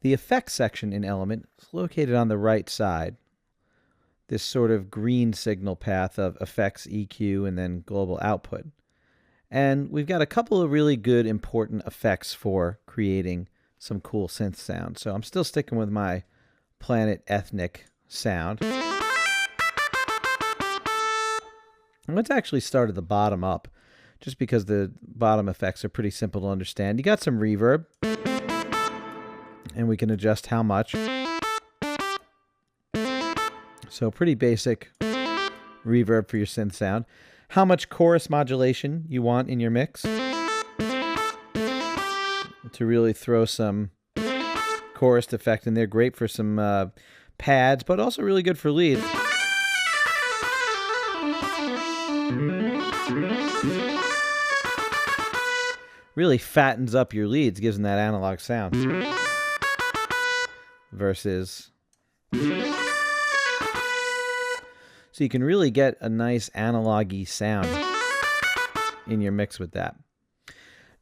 The effects section in Element is located on the right side. This sort of green signal path of effects, EQ, and then global output. And we've got a couple of really good, important effects for creating some cool synth sound. So I'm still sticking with my Planet Ethnic sound. And let's actually start at the bottom up, just because the bottom effects are pretty simple to understand. You got some reverb, and we can adjust how much. So pretty basic reverb for your synth sound. How much chorus modulation you want in your mix to really throw some chorus effect in there. Great for some pads, but also really good for leads. Really fattens up your leads, gives them that analog sound. Versus... So you can really get a nice analog-y sound in your mix with that.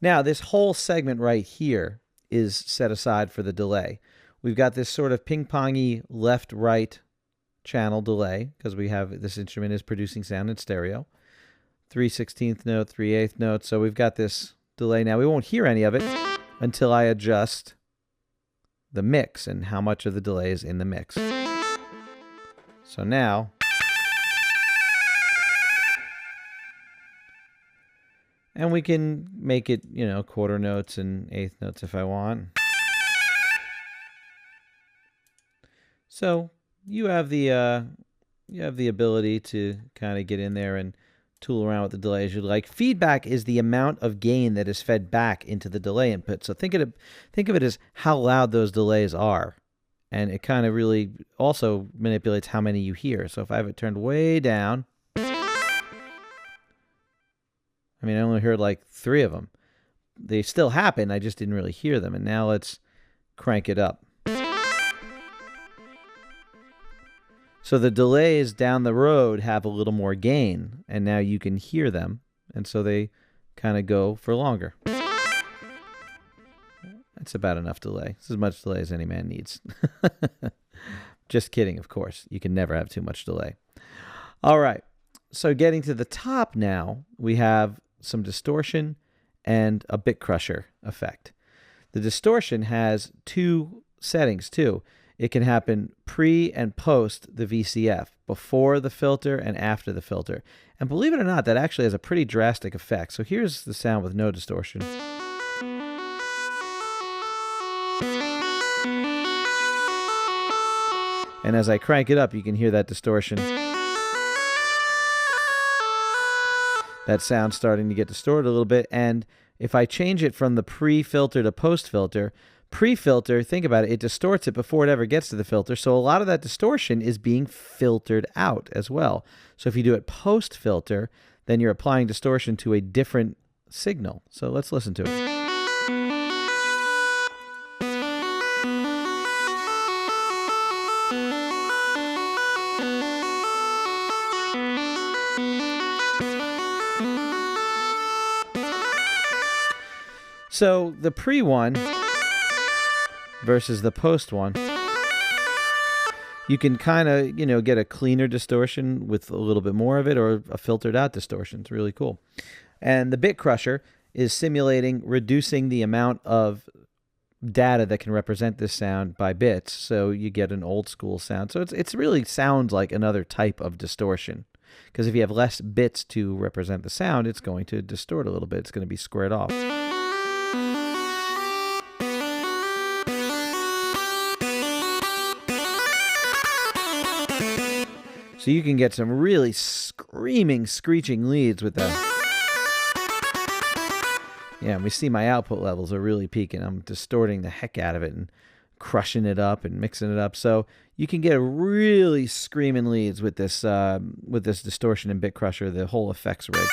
Now, this whole segment right here is set aside for the delay. We've got this sort of ping-pongy left-right channel delay, because we have this instrument is producing sound in stereo. 3/16 note, 3/8 note. So we've got this delay now. We won't hear any of it until I adjust the mix and how much of the delay is in the mix. So now... And we can make it, you know, quarter notes and eighth notes if I want. So you have the ability to kind of get in there and tool around with the delay as you'd like. Feedback is the amount of gain that is fed back into the delay input. So think of it as how loud those delays are. And it kind of really also manipulates how many you hear. So if I have it turned way down, I mean, I only heard like 3 of them. They still happen, I just didn't really hear them. And now let's crank it up. So the delays down the road have a little more gain, and now you can hear them. And so they kind of go for longer. That's about enough delay. It's as much delay as any man needs. Just kidding, of course. You can never have too much delay. All right. So getting to the top now, we have some distortion and a bit crusher effect. The distortion has 2 settings too. It can happen pre and post the VCF, before the filter and after the filter. And believe it or not, that actually has a pretty drastic effect. So here's the sound with no distortion. And as I crank it up, you can hear that distortion. That sound's starting to get distorted a little bit. And if I change it from the pre-filter to post-filter, pre-filter, think about it, it distorts it before it ever gets to the filter. So a lot of that distortion is being filtered out as well. So if you do it post-filter, then you're applying distortion to a different signal. So let's listen to it. So the pre one versus the post one, you can kind of, you know, get a cleaner distortion with a little bit more of it, or a filtered out distortion. It's really cool. And the bit crusher is simulating reducing the amount of data that can represent this sound by bits, so you get an old school sound. So it's really sounds like another type of distortion, because if you have less bits to represent the sound, it's going to distort a little bit. It's going to be squared off. So you can get some really screaming, screeching leads with that. Yeah, and we see my output levels are really peaking. I'm distorting the heck out of it and crushing it up and mixing it up. So you can get really screaming leads with this distortion and bit crusher, the whole effects rig.